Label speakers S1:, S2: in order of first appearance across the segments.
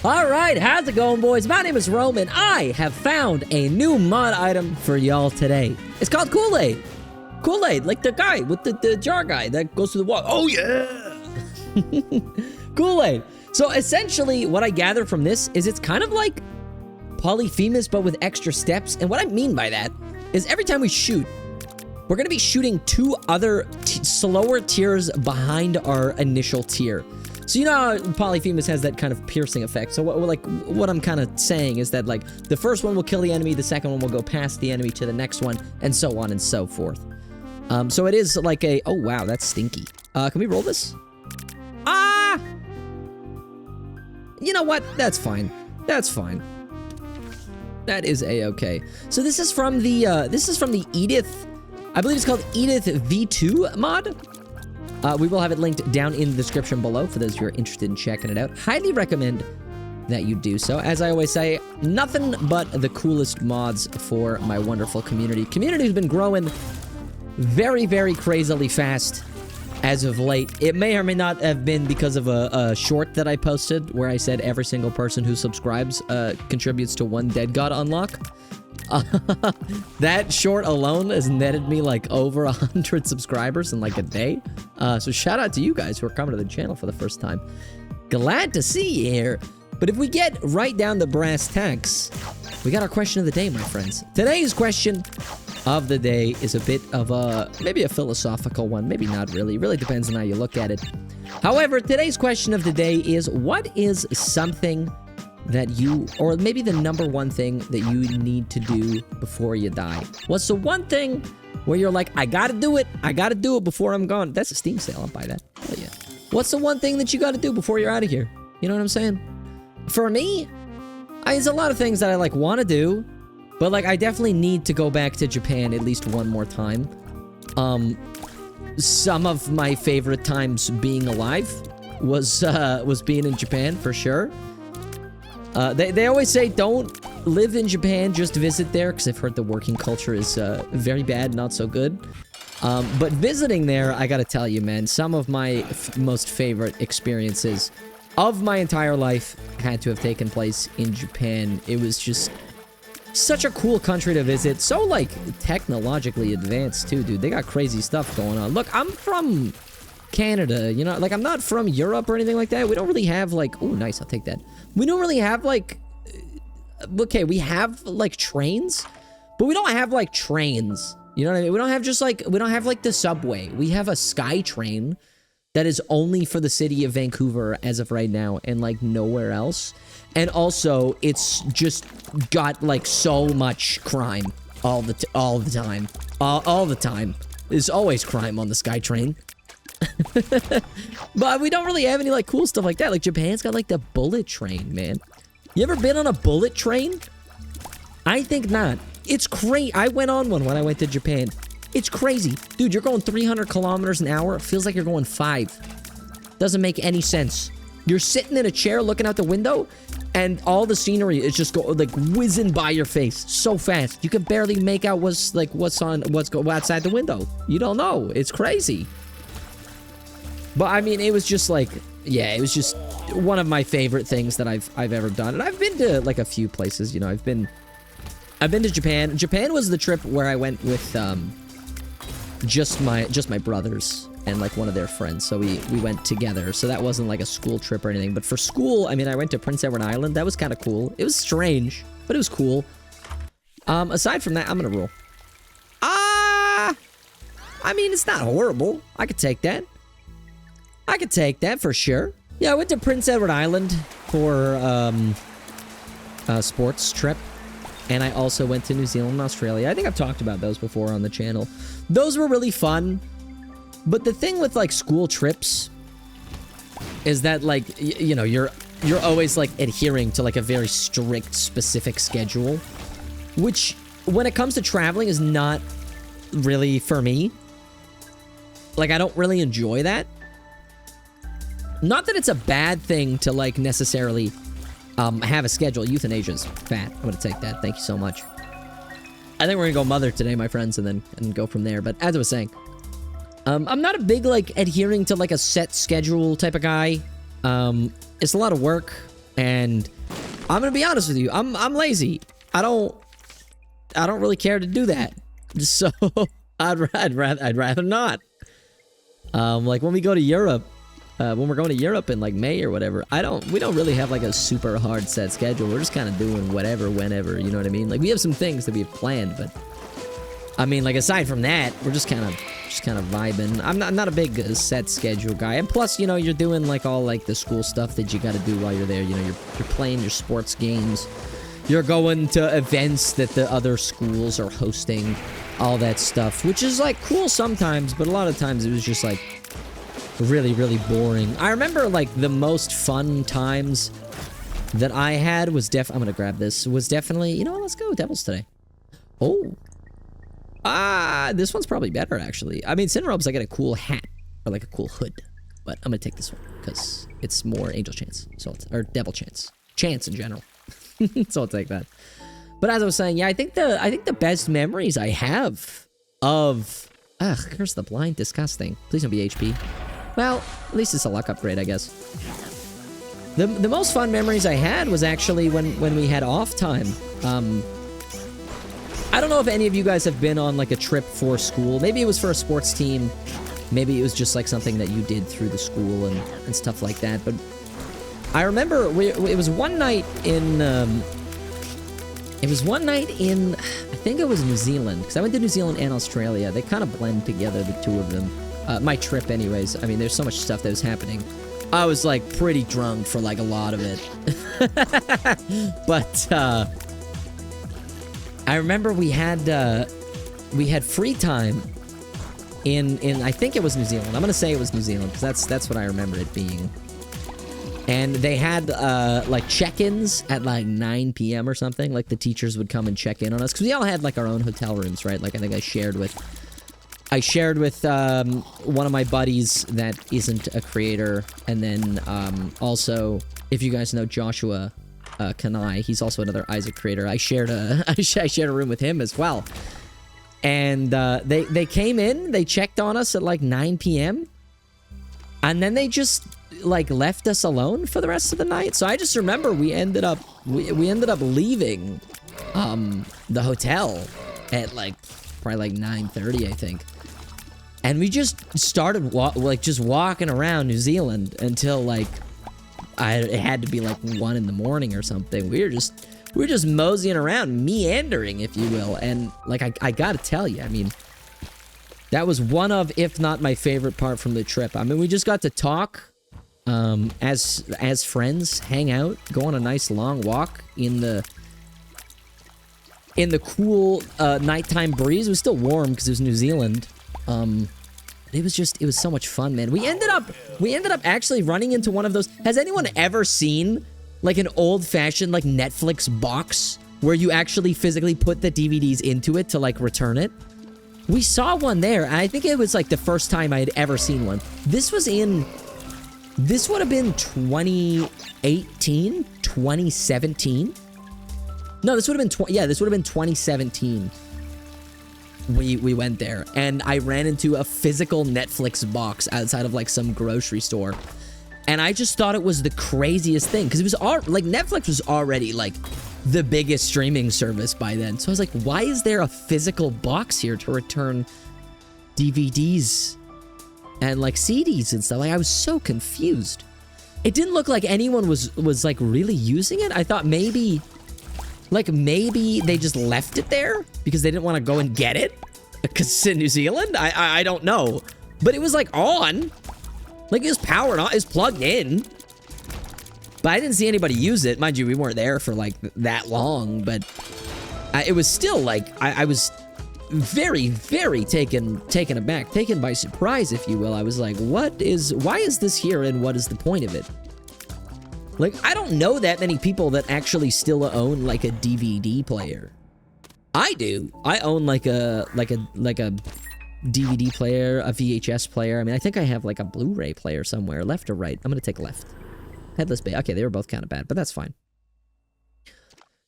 S1: All right, how's it going, boys? My name is Roman. I have found a new mod item for y'all today. It's called Kool-Aid. Kool-Aid, like the guy with the jar guy that goes through the wall. Oh, yeah. Kool-Aid. So essentially, what I gather from this is it's kind of like Polyphemus, but with extra steps. And what I mean by that is every time we shoot, we're going to be shooting two other slower tiers behind our initial tier. So you know how Polyphemus has that kind of piercing effect. So what I'm kind of saying is that like the first one will kill the enemy, the second one will go past the enemy to the next one, and so on and so forth. So it is like a, oh wow, that's stinky. Can we roll this? Ah! You know what? That's fine. That's fine. That is a-okay. So this is from the Edith, I believe it's called Edith V2 mod. We will have it linked down in the description below for those who are interested in checking it out. Highly recommend that you do so. As I always say, nothing but the coolest mods for my wonderful community. Community's been growing very, very crazily fast as of late. It may or may not have been because of a short that I posted where I said every single person who subscribes contributes to one Dead God unlock. That short alone has netted me like over 100 subscribers in like a day. So shout out to you guys who are coming to the channel for the first time. Glad to see you here. But if we get right down to brass tacks, we got our question of the day, my friends. Today's question of the day is a bit of maybe a philosophical one. Maybe not really. Really depends on how you look at it. However, today's question of the day is, what is something that you, or maybe the number one thing that you need to do before you die? What's the one thing where you're like, I gotta do it before I'm gone? That's a Steam sale, I'll buy that. Hell yeah. What's the one thing that you gotta do before you're out of here? You know what I'm saying? For me, there's a lot of things that I like want to do, but like I definitely need to go back to Japan at least one more time. Some of my favorite times being alive was being in Japan, for sure. They always say don't live in Japan, just visit there, because I've heard the working culture is very bad, not so good. But visiting there, I gotta tell you, man, some of my most favorite experiences of my entire life had to have taken place in Japan. It was just such a cool country to visit. So, like, technologically advanced, too, dude. They got crazy stuff going on. Look, I'm from Canada, you know? Like, I'm not from Europe or anything like that. We don't really have, like... Oh, nice, I'll take that. We don't really have, like... Okay, we have, like, trains, but we don't have, like, trains. You know what I mean? We don't have just, like... We don't have, like, the subway. We have a sky train that is only for the city of Vancouver as of right now, and, like, nowhere else. And also, it's just got, like, so much crime all the time. All the time. There's always crime on the SkyTrain. But we don't really have any, like, cool stuff like that. Like, Japan's got, like, the bullet train, man. You ever been on a bullet train? I think not. It's crazy. I went on one when I went to Japan. It's crazy. Dude, you're going 300 kilometers an hour. It feels like you're going 5. Doesn't make any sense. You're sitting in a chair looking out the window, and all the scenery is just like whizzing by your face so fast. You can barely make out what's outside the window. You don't know. It's crazy. But I mean, it was just like, yeah, it was just one of my favorite things that I've ever done. And I've been to like a few places, you know. I've been to Japan. Japan was the trip where I went with just my brothers and like one of their friends. So we went together. So that wasn't like a school trip or anything. But for school, I mean, I went to Prince Edward Island. That was kind of cool. It was strange, but it was cool. Aside from that, I'm gonna roll. I mean, it's not horrible. I could take that. I could take that for sure. Yeah, I went to Prince Edward Island for a sports trip. And I also went to New Zealand and Australia. I think I've talked about those before on the channel. Those were really fun. But the thing with, like, school trips is that, like, you know, you're always, like, adhering to, like, a very strict, specific schedule. Which, when it comes to traveling, is not really for me. Like, I don't really enjoy that. Not that it's a bad thing to, like, necessarily have a schedule. Euthanasia's fat. I'm gonna take that. Thank you so much. I think we're gonna go mother today, my friends, and go from there. But as I was saying, I'm not a big, like, adhering to, like, a set schedule type of guy. It's a lot of work. And I'm gonna be honest with you, I'm lazy. I don't really care to do that. So I'd rather not. Like when we go to Europe, when we're going to Europe in like May or whatever, we don't really have like a super hard set schedule. We're just kind of doing whatever, whenever, you know what I mean? Like we have some things that we've planned, but I mean, like aside from that, we're just kind of vibing. I'm not a big set schedule guy. And plus, you know, you're doing like all like the school stuff that you got to do while you're there. You know, you're playing your sports games. You're going to events that the other schools are hosting, all that stuff, which is like cool sometimes, but a lot of times it was just like really, really boring. I remember like the most fun times that I had was I'm gonna grab this, was definitely, you know what, let's go Devils today. Oh. This one's probably better, actually. I mean, Cinderobes, I get a cool hat, or like a cool hood, but I'm gonna take this one, because it's more Angel Chance, or Devil Chance. Chance in general. So I'll take that. But as I was saying, yeah, I think the best memories I have of... Ugh, curse the blind, disgusting. Please don't be HP. Well, at least it's a luck upgrade, I guess. The most fun memories I had was actually when we had off time. I don't know if any of you guys have been on like a trip for school. Maybe it was for a sports team. Maybe it was just like something that you did through the school and stuff like that. But I remember it was one night in... I think it was New Zealand, because I went to New Zealand and Australia. They kind of blend together, the two of them. My trip anyways. I mean, there's so much stuff that was happening. I was like pretty drunk for like a lot of it. But I remember we had free time in I think it was New Zealand. I'm gonna say it was New Zealand because that's what I remember it being. And they had like check-ins at like 9 p.m. or something. Like the teachers would come and check in on us because we all had like our own hotel rooms, right? Like I think I shared with one of my buddies that isn't a creator, and then also, if you guys know Joshua Kanai, he's also another Isaac creator. I shared a room with him as well. And they came in, they checked on us at like 9 p.m. and then they just like left us alone for the rest of the night. So I just remember we ended up leaving the hotel at like probably like 9:30, I think. And we just started just walking around New Zealand until like it had to be like 1 in the morning or something. We were just moseying around, meandering, if you will. And like I gotta tell you, I mean, that was one of, if not my favorite part from the trip. I mean, we just got to talk as friends, hang out, go on a nice long walk in the cool nighttime breeze. It was still warm because it was New Zealand. It was so much fun, man. We ended up actually running into one of those. Has anyone ever seen like an old-fashioned like Netflix box where you actually physically put the DVDs into it to like return it? We saw one there, and I think it was like the first time I had ever seen one. This would have been 2018, 2017. No, this would have been this would have been 2017. We went there, and I ran into a physical Netflix box outside of like some grocery store, and I just thought it was the craziest thing because it was like Netflix was already like the biggest streaming service by then. So I was like, why is there a physical box here to return DVDs and like CDs and stuff? Like I was so confused. It didn't look like anyone was like really using it. I thought maybe they just left it there because they didn't want to go and get it because it's in New Zealand. I don't know, but it was like on, like it was powered on, it's plugged in. But I didn't see anybody use it. Mind you, we weren't there for like that long, but it was still like, I was very, very taken aback, taken by surprise, if you will. I was like, why is this here and what is the point of it? Like, I don't know that many people that actually still own like a DVD player. I do. I own like a DVD player, a VHS player. I mean, I think I have like a Blu-ray player somewhere, left or right. I'm gonna take left. Headless Bay. Okay, they were both kind of bad, but that's fine.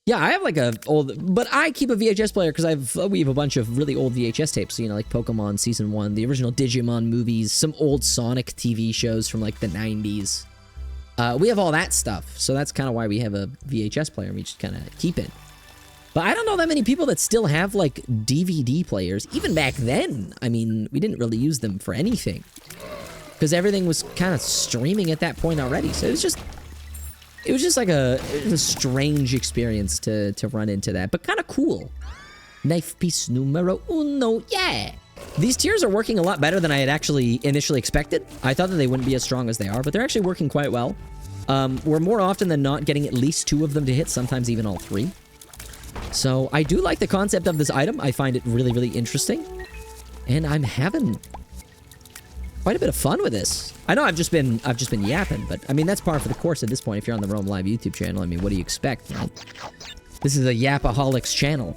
S1: Yeah, I have like but I keep a VHS player because we have a bunch of really old VHS tapes, you know, like Pokemon Season 1, the original Digimon movies, some old Sonic TV shows from like the 90s. We have all that stuff, so that's kind of why we have a VHS player, and we just kind of keep it. But I don't know that many people that still have, like, DVD players. Even back then, I mean, we didn't really use them for anything. Because everything was kind of streaming at that point already. So it was just like a strange experience to run into that. But kind of cool. Knife piece numero uno, yeah! These tiers are working a lot better than I had actually initially expected. I thought that they wouldn't be as strong as they are, but they're actually working quite well. We're more often than not getting at least 2 of them to hit, sometimes even all 3. So I do like the concept of this item. I find it really, really interesting. And I'm having quite a bit of fun with this. I know I've just been yapping, but I mean, that's par for the course at this point. If you're on the Roam Live YouTube channel, I mean, what do you expect, right? This is a Yapaholics channel.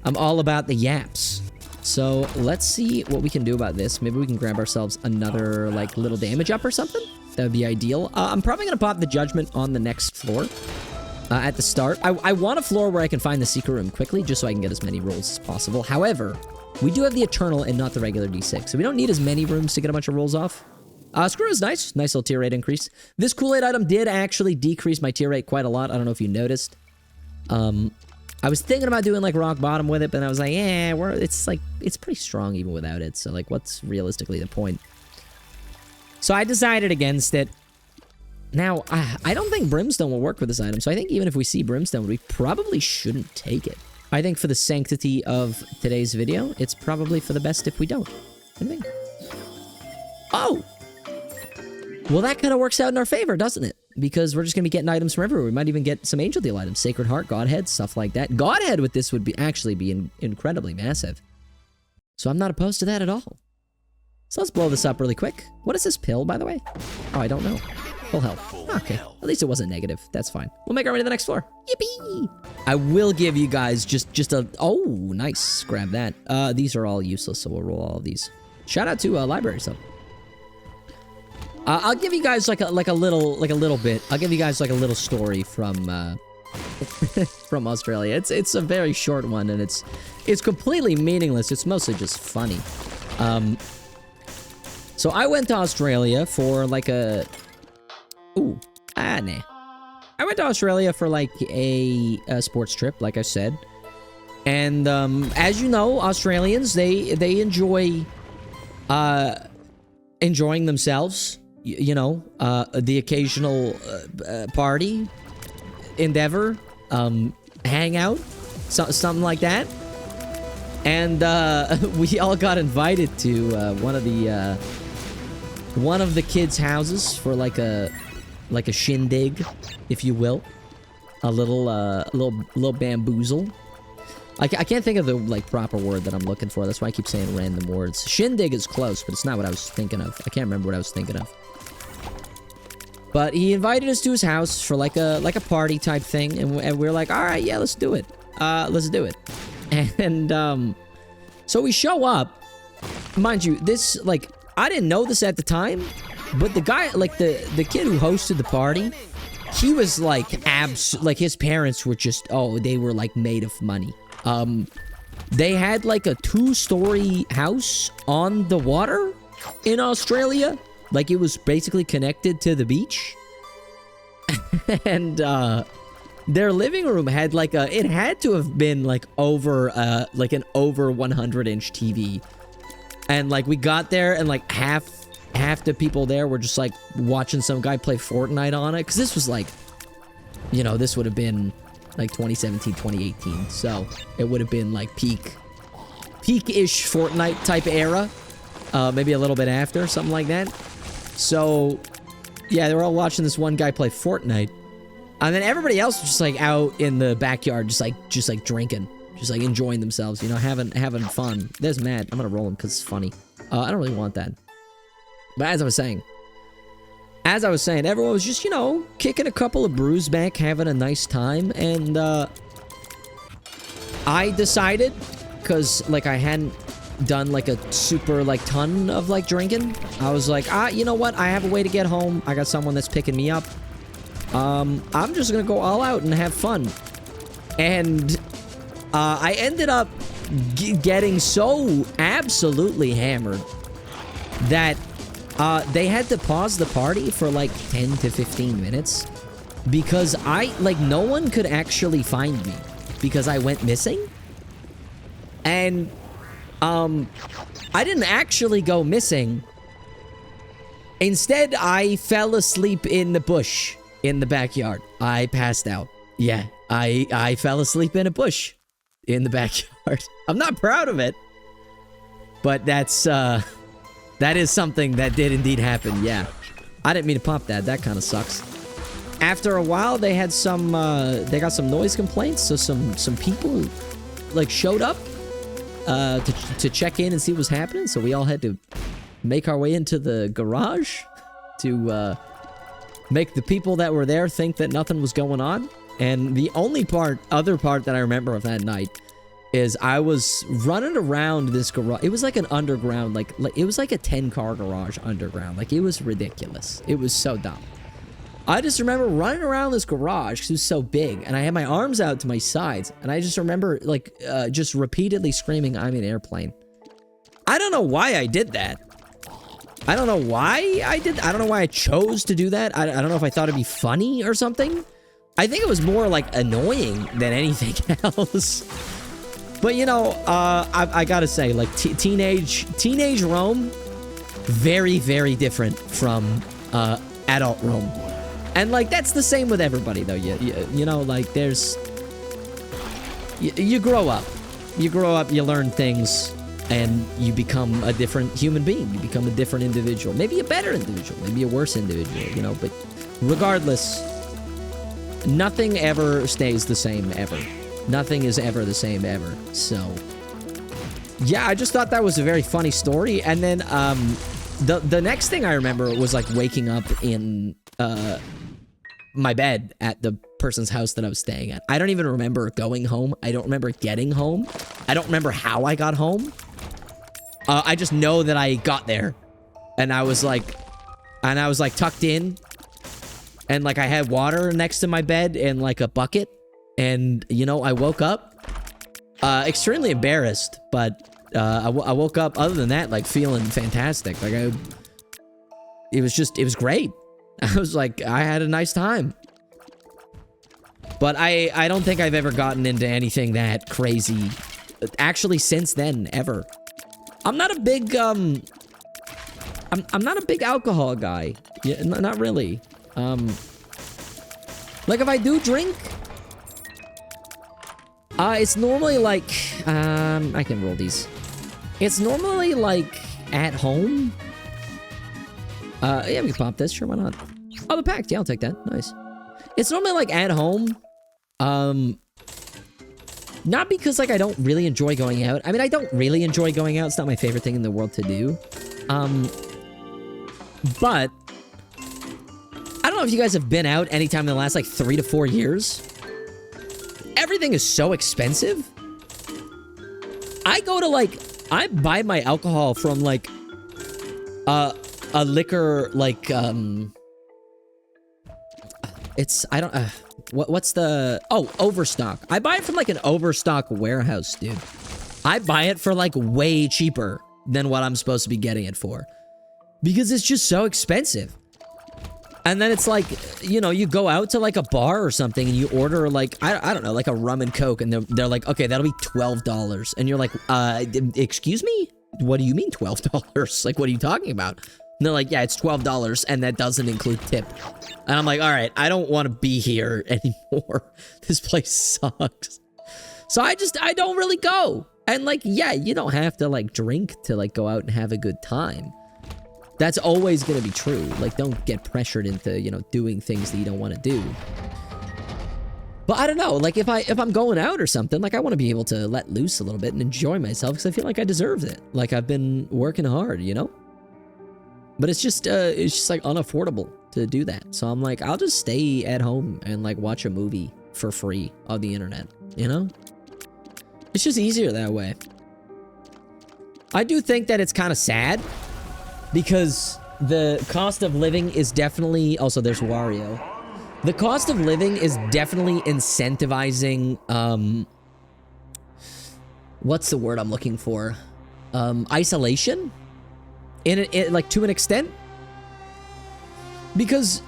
S1: I'm all about the yaps. So let's see what we can do about this. Maybe we can grab ourselves another, like, little damage up or something. That would be ideal. I'm probably going to pop the Judgment on the next floor. At the start. I want a floor where I can find the secret room quickly, just so I can get as many rolls as possible. However, we do have the Eternal and not the regular D6, so we don't need as many rooms to get a bunch of rolls off. Screw is nice. Nice little tier rate increase. This Kool-Aid item did actually decrease my tier rate quite a lot. I don't know if you noticed. I was thinking about doing, like, rock bottom with it, but I was like, yeah, it's pretty strong even without it, so, like, what's realistically the point? So I decided against it. Now, I don't think Brimstone will work with this item, so I think even if we see Brimstone, we probably shouldn't take it. I think for the sanctity of today's video, it's probably for the best if we don't. What do you think? Oh! Well, that kind of works out in our favor, doesn't it? Because we're just going to be getting items from everywhere. We might even get some Angel Deal items. Sacred Heart, Godhead, stuff like that. Godhead with this would actually be incredibly massive. So I'm not opposed to that at all. So let's blow this up really quick. What is this pill, by the way? Oh, I don't know. Full health. Okay. At least it wasn't negative. That's fine. We'll make our way to the next floor. Yippee! I will give you guys just a... Oh, nice. Grab that. These are all useless, so we'll roll all of these. Shout out to Library Sub. I'll give you guys like a little bit. I'll give you guys like a little story from from Australia. It's a very short one, and it's completely meaningless. It's mostly just funny. So I went to Australia for like a... Ooh, nah. I went to Australia for like a sports trip, like I said. And as you know, Australians, they enjoy enjoying themselves. You know, the occasional party, endeavor, hangout, something like that. And we all got invited to one of the kids' houses for like a shindig, if you will, a little bamboozle. I can't think of the like proper word that I'm looking for. That's why I keep saying random words. Shindig is close, but it's not what I was thinking of. I can't remember what I was thinking of. But he invited us to his house for like a party type thing, and we were like, all right, yeah, let's do it. Let's do it. And so we show up. Mind you, this like I didn't know this at the time, but the guy, like the kid who hosted the party, he was like like his parents were just they were like made of money. They had like a 2-story house on the water in Australia. Like it was basically connected to the beach. And their living room had like it had to have been like over like an over 100-inch TV. And like we got there and like half the people there were just like watching some guy play Fortnite on it, cuz this was like, you know, this would have been like 2017, 2018. So it would have been like peak-ish Fortnite type era. Maybe a little bit after, something like that. So yeah, they were all watching this one guy play Fortnite. And then everybody else was just like out in the backyard, just like drinking, just like enjoying themselves, you know, having fun. There's Matt. I'm gonna roll him because it's funny. I don't really want that. But as I was saying, everyone was just, you know, kicking a couple of brews back, having a nice time. And I decided, because like I hadn't done like a super like ton of like drinking, I was like, you know what? I have a way to get home. I got someone that's picking me up. I'm just gonna go all out and have fun. And I ended up getting so absolutely hammered that they had to pause the party for like 10 to 15 minutes because no one could actually find me because I went missing. And, I didn't actually go missing. Instead, I fell asleep in the bush in the backyard. I passed out. Yeah, I fell asleep in a bush in the backyard. I'm not proud of it, but that is something that did indeed happen. Yeah, I didn't mean to pop that. That kind of sucks. After a while, they had some, they got some noise complaints, so some people, like, showed up, to check in and see what was happening, so we all had to make our way into the garage to, make the people that were there think that nothing was going on. And the only other part that I remember of that night is I was running around this garage. It was like an underground, like it was like a 10-car garage underground. Like, it was ridiculous. It was so dumb. I just remember running around this garage because it was so big, and I had my arms out to my sides, and I just remember, like, just repeatedly screaming, "I'm an airplane." I don't know why I did that. I don't know why I don't know why I chose to do that. I don't know if I thought it'd be funny or something. I think it was more, like, annoying than anything else. But, you know, I gotta say, like, teenage Rome, very, very different from, adult Rome. And, like, that's the same with everybody, though. You know, like, there's... You grow up. You grow up, you learn things, and you become a different human being. You become a different individual. Maybe a better individual. Maybe a worse individual, you know? But regardless, nothing ever stays the same, ever. Nothing is ever the same, ever. So, yeah, I just thought that was a very funny story. And then, the next thing I remember was, like, waking up in, my bed at the person's house that I was staying at. I don't even remember going home. I don't remember getting home. I don't remember how I got home. I just know that I got there. And I was like tucked in. And, like, I had water next to my bed and, like, a bucket. And, you know, I woke up extremely embarrassed, but I woke up, other than that, like, feeling fantastic. Like, it was great. I was like, I had a nice time. But I don't think I've ever gotten into anything that crazy, actually, since then, ever. I'm not a big, I'm not a big alcohol guy. Yeah, not really. Like, if I do drink, it's normally like, I can roll these. It's normally like at home. Yeah, we can pop this. Sure, why not? Oh, the pack. Yeah, I'll take that. Nice. It's normally like at home. Not because, like, I don't really enjoy going out. I mean, I don't really enjoy going out. It's not my favorite thing in the world to do. But I don't know if you guys have been out anytime in the last, like, 3 to 4 years. Everything is so expensive. I go to, like, I buy my alcohol from, like, a liquor, like, it's, I don't, what's the, oh, Overstock. I buy it from, like, an Overstock warehouse, dude. I buy it for, like, way cheaper than what I'm supposed to be getting it for. Because it's just so expensive. And then it's like, you know, you go out to, like, a bar or something and you order, like, I don't know, like a rum and Coke, and they're like, okay, that'll be $12. And you're like, excuse me? What do you mean $12? Like, what are you talking about? And they're like, yeah, it's $12, and that doesn't include tip. And I'm like, all right, I don't want to be here anymore. This place sucks. So I don't really go. And, like, yeah, you don't have to, like, drink to, like, go out and have a good time. That's always going to be true. Like, don't get pressured into, you know, doing things that you don't want to do. But I don't know, like, if I'm going out or something, like, I want to be able to let loose a little bit and enjoy myself because I feel like I deserve it. Like, I've been working hard, you know? But it's just like unaffordable to do that. So I'm like, I'll just stay at home and, like, watch a movie for free on the internet, you know? It's just easier that way. I do think that it's kind of sad because the cost of living is definitely, also there's Wario. The cost of living is definitely incentivizing, what's the word I'm looking for? Isolation? Like, to an extent. Because,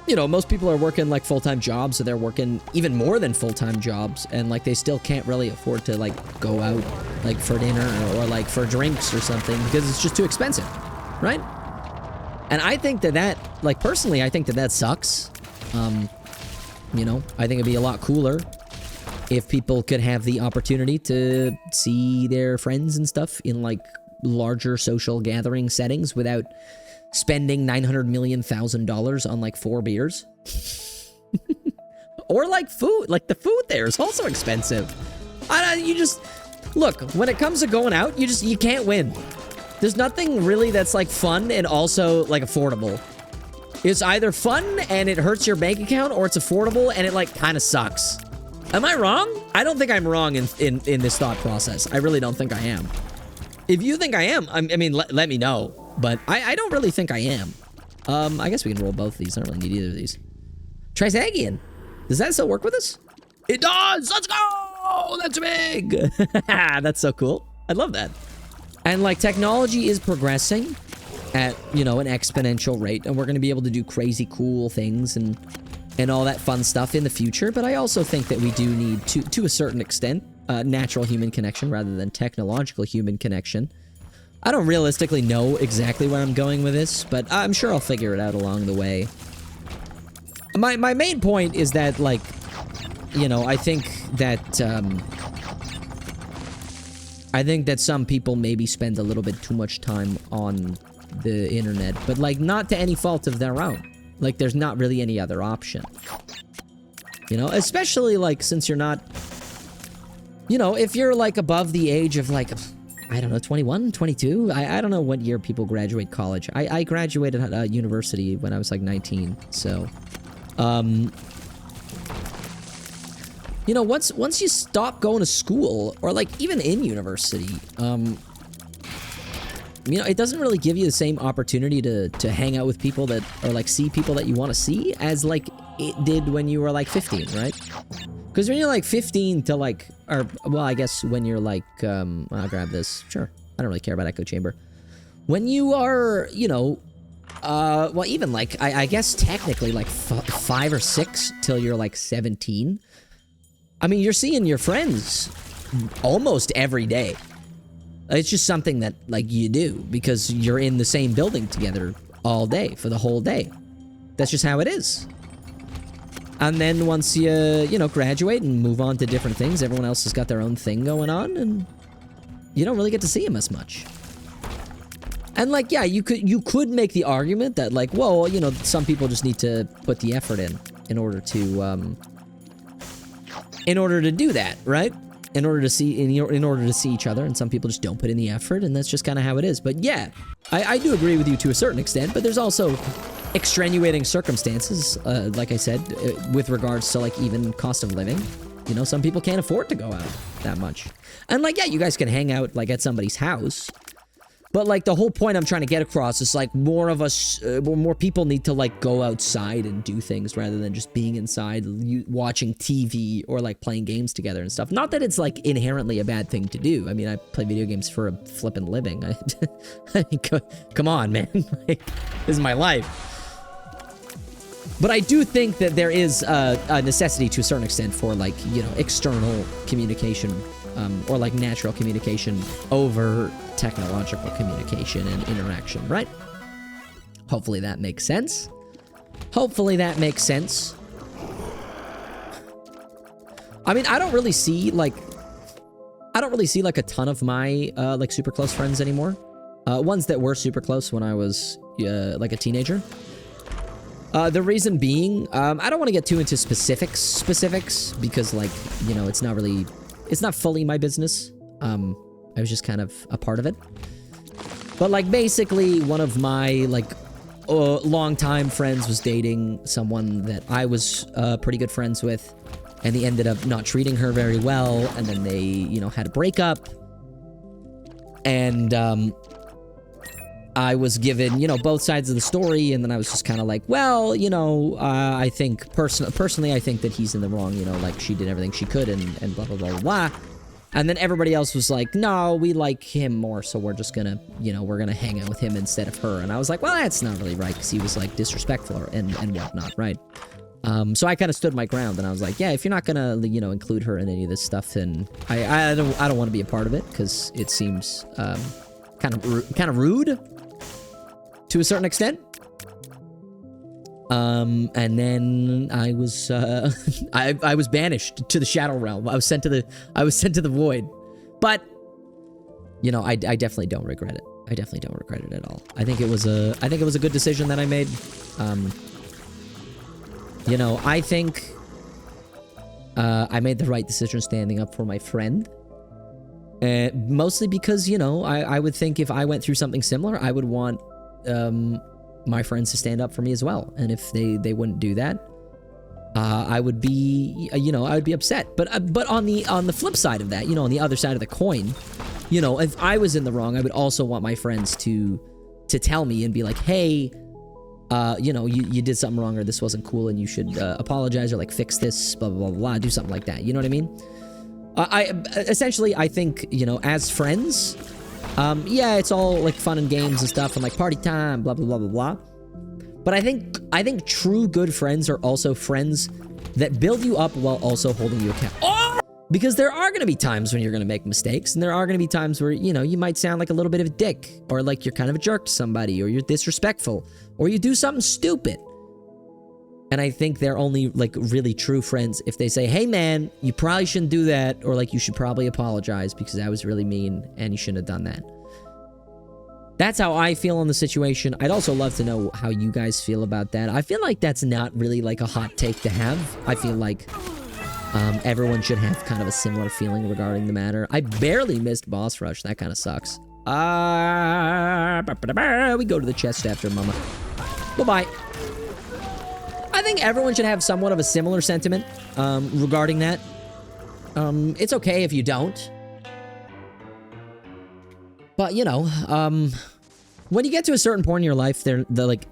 S1: you know, most people are working like full-time jobs, so they're working even more than full-time jobs, and like they still can't really afford to like go out like for dinner or like for drinks or something because it's just too expensive, right? And I think that like personally, I think that sucks. You know, I think it'd be a lot cooler if people could have the opportunity to see their friends and stuff in like larger social gathering settings without spending $900 million on like 4 beers. Or like food, like the food there is also expensive. You just look, when it comes to going out, you can't win. There's nothing really that's like fun and also like affordable. It's either fun and it hurts your bank account, or it's affordable and it like kind of sucks. Am I wrong? I don't think I'm wrong in this thought process. I really don't think I am. If you think I am, I mean, let me know. But I don't really think I am. I guess we can roll both of these. I don't really need either of these. Trisagian. Does that still work with us? It does! Let's go! That's big! That's so cool. I love that. And like technology is progressing at, you know, an exponential rate, and we're going to be able to do crazy cool things and all that fun stuff in the future. But I also think that we do need, to a certain extent, natural human connection rather than technological human connection. I don't realistically know exactly where I'm going with this, but I'm sure I'll figure it out along the way. My main point is that, like, you know, I think that some people maybe spend a little bit too much time on the internet, but like not to any fault of their own. Like there's not really any other option. You know, especially like since you're not, you know, if you're like above the age of like, I don't know, 21, 22? I don't know what year people graduate college. I graduated university when I was like 19, so you know, once you stop going to school, or like even in university, you know, it doesn't really give you the same opportunity to hang out with people that, or like see people that you want to see as like it did when you were like 15, right? Because when you're like 15 to like, or well, I guess when you're like, I'll grab this. Sure, I don't really care about echo chamber. When you are, you know, well, even like I guess technically like 5 or 6 till you're like 17. I mean, you're seeing your friends almost every day. It's just something that, like, you do because you're in the same building together all day for the whole day. That's just how it is. And then once you know, graduate and move on to different things, everyone else has got their own thing going on, and you don't really get to see them as much. And, like, yeah, you could make the argument that, like, well, you know, some people just need to put the effort in order to do that, right? In order to see each other, and some people just don't put in the effort, and that's just kind of how it is. But yeah, I do agree with you to a certain extent, but there's also extenuating circumstances, like I said, with regards to like even cost of living. You know, some people can't afford to go out that much. And like, yeah, you guys can hang out like at somebody's house, but like the whole point I'm trying to get across is like more of us, more people need to like go outside and do things rather than just being inside watching TV or like playing games together and stuff. Not that it's like inherently a bad thing to do. I mean, I play video games for a flippin' living. Come on, man. Like, this is my life. But I do think that there is a necessity to a certain extent for like, you know, external communication or like natural communication over technological communication and interaction, right? Hopefully that makes sense. Hopefully that makes sense. I mean, I don't really see like a ton of my like super close friends anymore. Ones that were super close when I was like a teenager. The reason being, I don't want to get too into specifics because like, you know, it's not fully my business. I was just kind of a part of it. But like basically one of my like longtime friends was dating someone that I was pretty good friends with, and he ended up not treating her very well, and then they, you know, had a breakup. And I was given, you know, both sides of the story, and then I was just kind of like, well, you know, I think personally I think that he's in the wrong, you know, like she did everything she could and blah blah blah blah. And then everybody else was like, no, we like him more, so we're just gonna, you know, we're gonna hang out with him instead of her. And I was like, well, that's not really right, because he was, like, disrespectful and whatnot, right? So I kind of stood my ground, and I was like, yeah, if you're not gonna, you know, include her in any of this stuff, then I don't want to be a part of it, because it seems kind of rude to a certain extent. And then I was I was banished to the Shadow Realm. I was sent to the Void. But you know, I definitely don't regret it. I definitely don't regret it at all. I think it was a good decision that I made. You know, I think I made the right decision standing up for my friend. Mostly because, you know, I would think if I went through something similar, I would want my friends to stand up for me as well. And if they wouldn't do that, I would be, you know, I would be upset. But on the flip side of that, you know, on the other side of the coin, you know, if I was in the wrong, I would also want my friends to tell me and be like, hey, you know, you did something wrong, or this wasn't cool, and you should apologize, or like fix this, blah, blah, blah, blah, do something like that. You know what I mean? Essentially, I think, you know, as friends, yeah, it's all like fun and games and stuff, and like party time, blah, blah, blah, blah, blah. But I think true good friends are also friends that build you up while also holding you accountable. Oh! Because there are going to be times when you're going to make mistakes, and there are going to be times where, you know, you might sound like a little bit of a dick, or like you're kind of a jerk to somebody, or you're disrespectful, or you do something stupid. And I think they're only, like, really true friends if they say, hey, man, you probably shouldn't do that, or, like, you should probably apologize because that was really mean and you shouldn't have done that. That's how I feel on the situation. I'd also love to know how you guys feel about that. I feel like that's not really, like, a hot take to have. I feel like everyone should have kind of a similar feeling regarding the matter. I barely missed Boss Rush. That kind of sucks. We go to the chest after, mama. Bye-bye. I think everyone should have somewhat of a similar sentiment regarding that. It's okay if you don't. But, you know, when you get to a certain point in your life, they're like,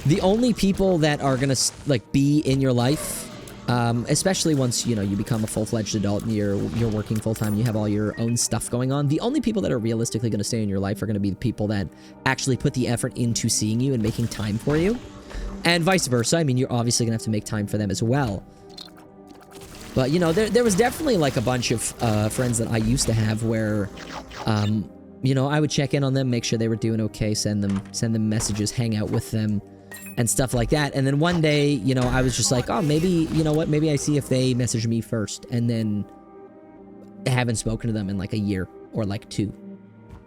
S1: the only people that are gonna, like, be in your life, especially once, you know, you become a full-fledged adult and you're working full-time, you have all your own stuff going on, the only people that are realistically gonna stay in your life are gonna be the people that actually put the effort into seeing you and making time for you. And vice versa. I mean, you're obviously gonna have to make time for them as well. But, you know, there was definitely, like, a bunch of friends that I used to have where, you know, I would check in on them, make sure they were doing okay, send them messages, hang out with them, and stuff like that. And then one day, you know, I was just like, oh, maybe, you know what, maybe I see if they message me first, and then I haven't spoken to them in, like, a year or, like, 2.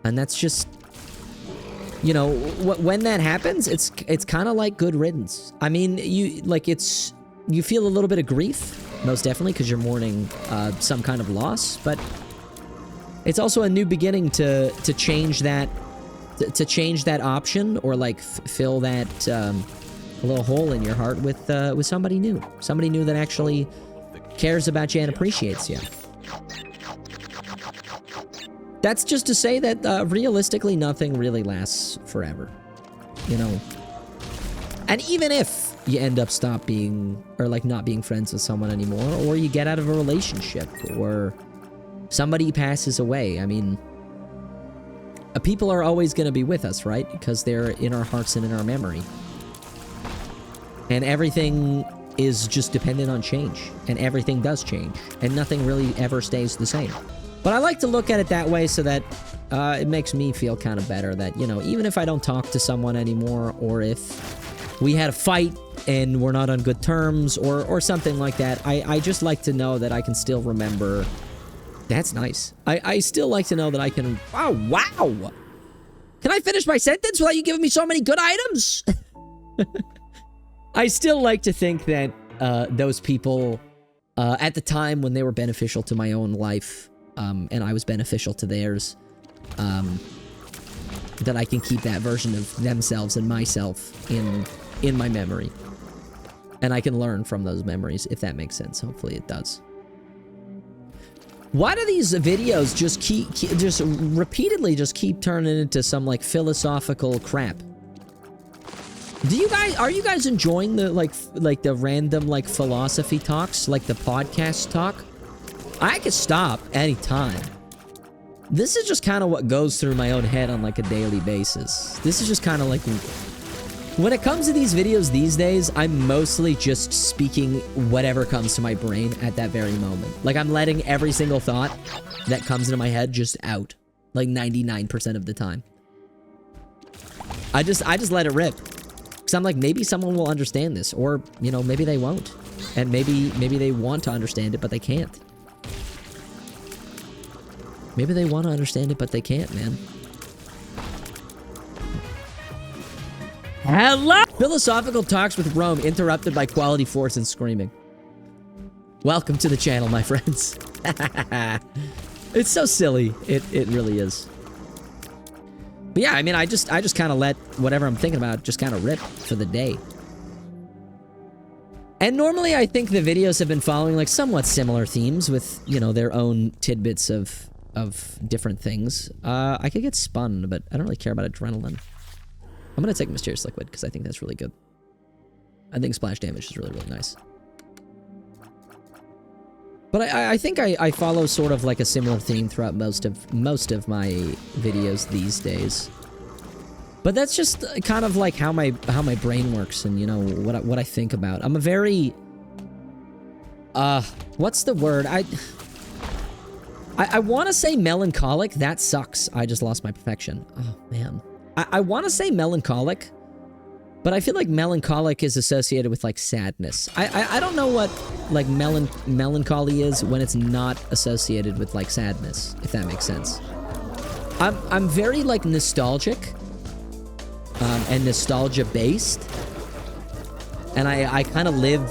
S1: And that's just... You know, when that happens, it's kind of like good riddance. I mean, you feel a little bit of grief, most definitely, because you're mourning some kind of loss, but it's also a new beginning to change that option, or like fill that little hole in your heart with somebody new that actually cares about you and appreciates you. That's just to say that, realistically, nothing really lasts forever, you know? And even if you end up not being friends with someone anymore, or you get out of a relationship, or somebody passes away, I mean, people are always going to be with us, right? Because they're in our hearts and in our memory. And everything is just dependent on change, and everything does change, and nothing really ever stays the same. But I like to look at it that way so that it makes me feel kind of better that, you know, even if I don't talk to someone anymore, or if we had a fight and we're not on good terms, or something like that, I just like to know that I can still remember. That's nice. I still like to know that I can... Oh, wow! Can I finish my sentence without you giving me so many good items? I still like to think that those people, at the time when they were beneficial to my own life, and I was beneficial to theirs, that I can keep that version of themselves and myself in my memory. And I can learn from those memories, if that makes sense. Hopefully it does. Why do these videos just repeatedly keep turning into some, like, philosophical crap? Are you guys enjoying the, like the random, like, philosophy talks, like the podcast talk? I could stop anytime. This is just kind of what goes through my own head on like a daily basis. This is just kind of like... When it comes to these videos these days, I'm mostly just speaking whatever comes to my brain at that very moment. Like, I'm letting every single thought that comes into my head just out. Like, 99% of the time. I just let it rip. Because I'm like, maybe someone will understand this. Or, you know, maybe they won't. And maybe they want to understand it, but they can't. Maybe they want to understand it, but they can't, man. Hello! Philosophical talks with Rome interrupted by quality force and screaming. Welcome to the channel, my friends. It's so silly. It really is. But yeah, I mean, I just kind of let whatever I'm thinking about just kind of rip for the day. And normally I think the videos have been following like somewhat similar themes with, you know, their own tidbits of different things. I could get spun, but I don't really care about adrenaline. I'm gonna take Mysterious Liquid because I think that's really good. I think splash damage is really, really nice. But I think I follow sort of like a similar theme throughout most of my videos these days. But that's just kind of like how my brain works and, you know, what I think about. I'm a very what's the word? I want to say melancholic. That sucks. I just lost my perfection. Oh man. I want to say melancholic, but I feel like melancholic is associated with like sadness. I don't know what like melancholy is when it's not associated with like sadness, if that makes sense. I'm very like nostalgic, and nostalgia based, and I kind of live.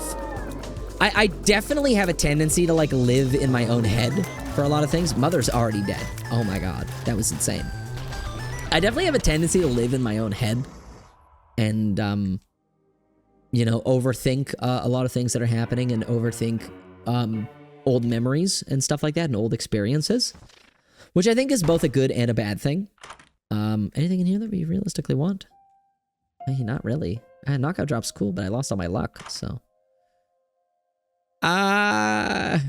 S1: I definitely have a tendency to like live in my own head for a lot of things. Mother's already dead. Oh my god, that was insane. I definitely have a tendency to live in my own head and, you know, overthink a lot of things that are happening and overthink old memories and stuff like that and old experiences, which I think is both a good and a bad thing. Anything in here that we realistically want? Hey, not really. Knockout drop's cool, but I lost all my luck, so. I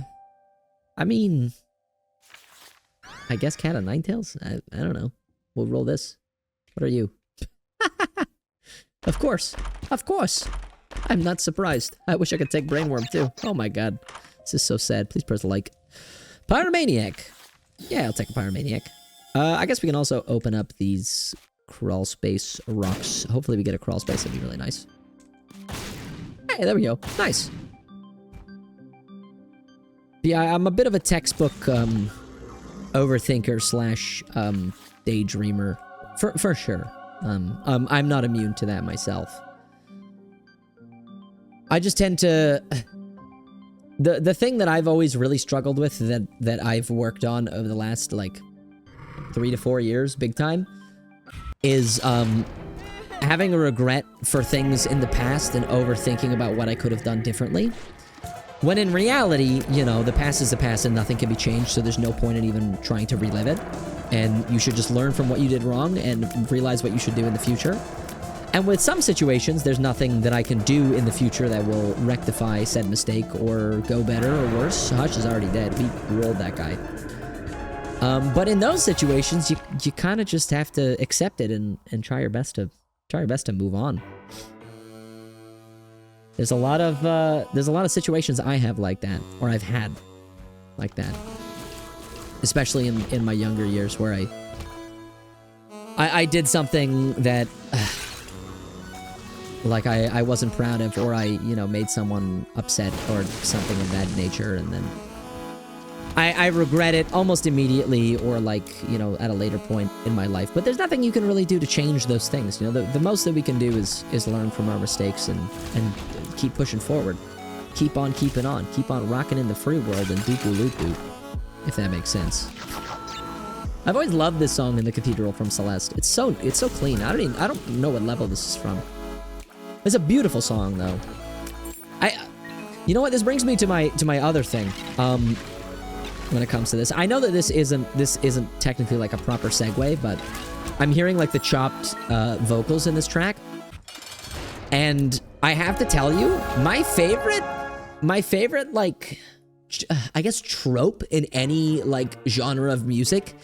S1: mean, I guess Cat of Ninetales? I don't know. We'll roll this. What are you? Of course. Of course. I'm not surprised. I wish I could take Brainworm too. Oh my god. This is so sad. Please press like. Pyromaniac. Yeah, I'll take a Pyromaniac. I guess we can also open up these crawl space rocks. Hopefully we get a crawl space. That'd be really nice. Hey, there we go. Nice. Yeah, I'm a bit of a textbook overthinker slash daydreamer, for sure. I'm not immune to that myself. I just tend to... The thing that I've always really struggled with that I've worked on over the last, like, 3 to 4 years, big time, is having a regret for things in the past and overthinking about what I could have done differently. When in reality, you know, the past is the past and nothing can be changed, so there's no point in even trying to relive it. And you should just learn from what you did wrong and realize what you should do in the future. And with some situations, there's nothing that I can do in the future that will rectify said mistake or go better or worse. Hush is already dead. We rolled that guy. But in those situations, you kind of just have to accept it and try your best to move on. There's a lot of situations I have like that, or I've had like that. Especially in my younger years where I did something that like I wasn't proud of, or I, you know, made someone upset or something of that nature, and then I regret it almost immediately, or like, you know, at a later point in my life. But there's nothing you can really do to change those things. You know, the most that we can do is learn from our mistakes and keep pushing forward. Keep on keeping on. Keep on rocking in the free world and doop-a-loop-doop, if that makes sense. I've always loved this song in the Cathedral from Celeste. It's so clean. I don't know what level this is from. It's a beautiful song though. You know what? This brings me to my other thing. When it comes to this, I know that this isn't technically like a proper segue, but I'm hearing like the chopped vocals in this track, and I have to tell you, my favorite like I guess, trope in any, like, genre of music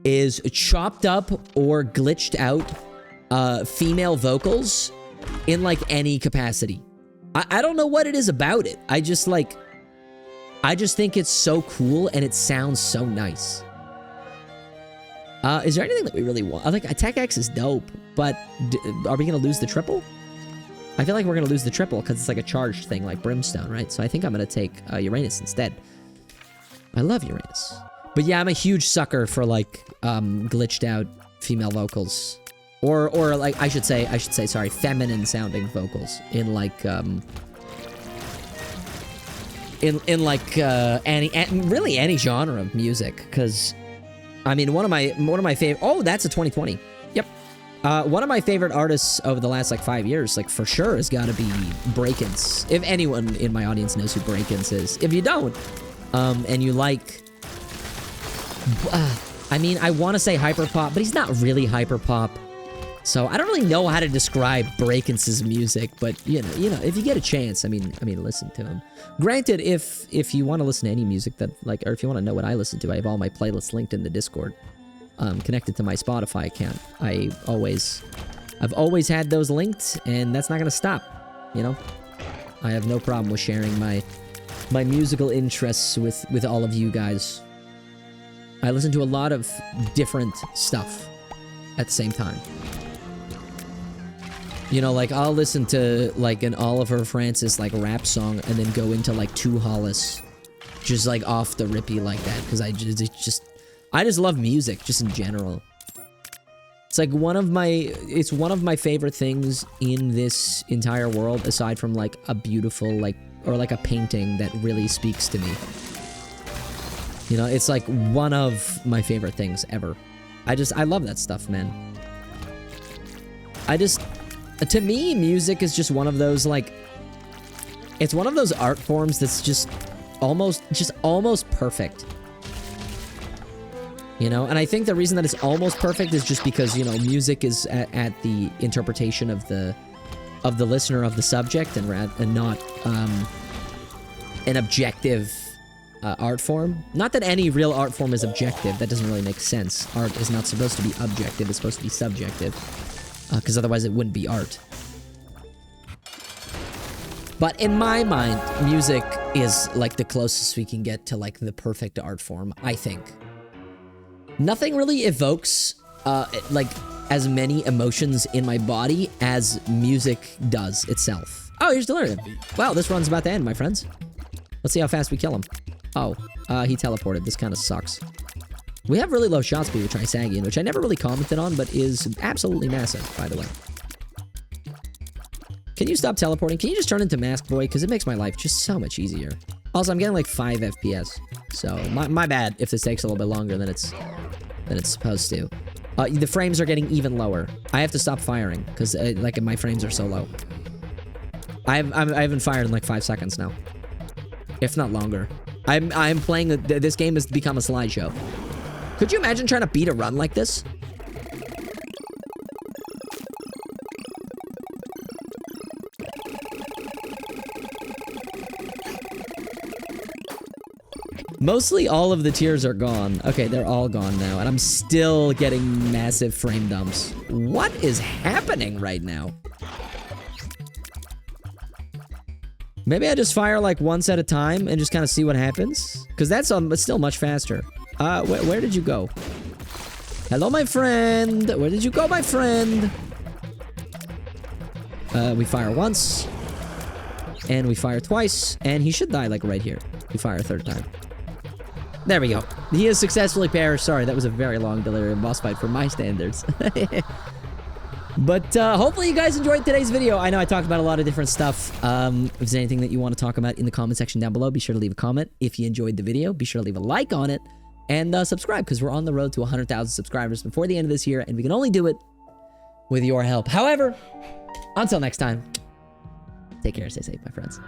S1: is chopped up or glitched out female vocals in, like, any capacity. I don't know what it is about it. I just think it's so cool and it sounds so nice. Is there anything that we really want? I think Attack X is dope, but are we gonna lose the triple? I feel like we're gonna lose the triple because it's like a charged thing, like Brimstone, right? So I think I'm gonna take Uranus instead. I love Uranus. But yeah, I'm a huge sucker for like glitched out female vocals. Or like I should say, sorry, feminine sounding vocals in like really any genre of music, because I mean one of my favorite, oh, that's a 2020. Yep. One of my favorite artists over the last like 5 years, like for sure, has got to be Breakins. If anyone in my audience knows who Breakins is, if you don't, and you like, I mean, I want to say hyperpop, but he's not really hyperpop. So I don't really know how to describe Breakins' music, but you know, if you get a chance, I mean, listen to him. Granted, if you want to listen to any music that like, or if you want to know what I listen to, I have all my playlists linked in the Discord, connected to my Spotify account. I've always had those linked, and that's not gonna stop. You know, I have no problem with sharing my musical interests with all of you guys. I listen to a lot of different stuff at the same time. You know, like, I'll listen to, like, an Oliver Francis, like, rap song and then go into, like, Two Hollis. Just, like, off the rippy like that. Because I just love music, just in general. It's, like, one of my favorite things in this entire world, aside from, like, a beautiful, like, or, like, a painting that really speaks to me. You know, it's, like, one of my favorite things ever. I love that stuff, man. To me, music is just one of those, like, it's one of those art forms that's just almost perfect. You know, and I think the reason that it's almost perfect is just because, you know, music is at the interpretation of the listener of the subject and not an objective art form. Not that any real art form is objective. That doesn't really make sense. Art is not supposed to be objective. It's supposed to be subjective. Because otherwise it wouldn't be art. But in my mind, music is like the closest we can get to like the perfect art form, I think. Nothing really evokes like as many emotions in my body as music does itself. Oh, here's Delirium. Wow, this run's about to end, my friends. Let's see how fast we kill him. Oh, he teleported. This kind of sucks. We have really low shot speed with Trisagian, which I never really commented on, but is absolutely massive, by the way. Can you stop teleporting? Can you just turn into Mask Boy? Because it makes my life just so much easier. Also, I'm getting like 5 FPS. So, my bad if this takes a little bit longer than it's supposed to. The frames are getting even lower. I have to stop firing, because like my frames are so low. I haven't fired in like 5 seconds now. If not longer. I'm playing, this game has become a slideshow. Could you imagine trying to beat a run like this? Mostly all of the tiers are gone. Okay, they're all gone now, and I'm still getting massive frame dumps. What is happening right now? Maybe I just fire like once at a time and just kind of see what happens? Because that's still much faster. Where did you go? Hello, my friend. Where did you go, my friend? We fire once. And we fire twice. And he should die, like, right here. We fire a third time. There we go. He has successfully perished. Sorry, that was a very long Delirium boss fight for my standards. But hopefully you guys enjoyed today's video. I know I talked about a lot of different stuff. If there's anything that you want to talk about in the comment section down below, be sure to leave a comment. If you enjoyed the video, be sure to leave a like on it. And subscribe, because we're on the road to 100,000 subscribers before the end of this year, and we can only do it with your help. However, until next time, take care, stay safe, my friends.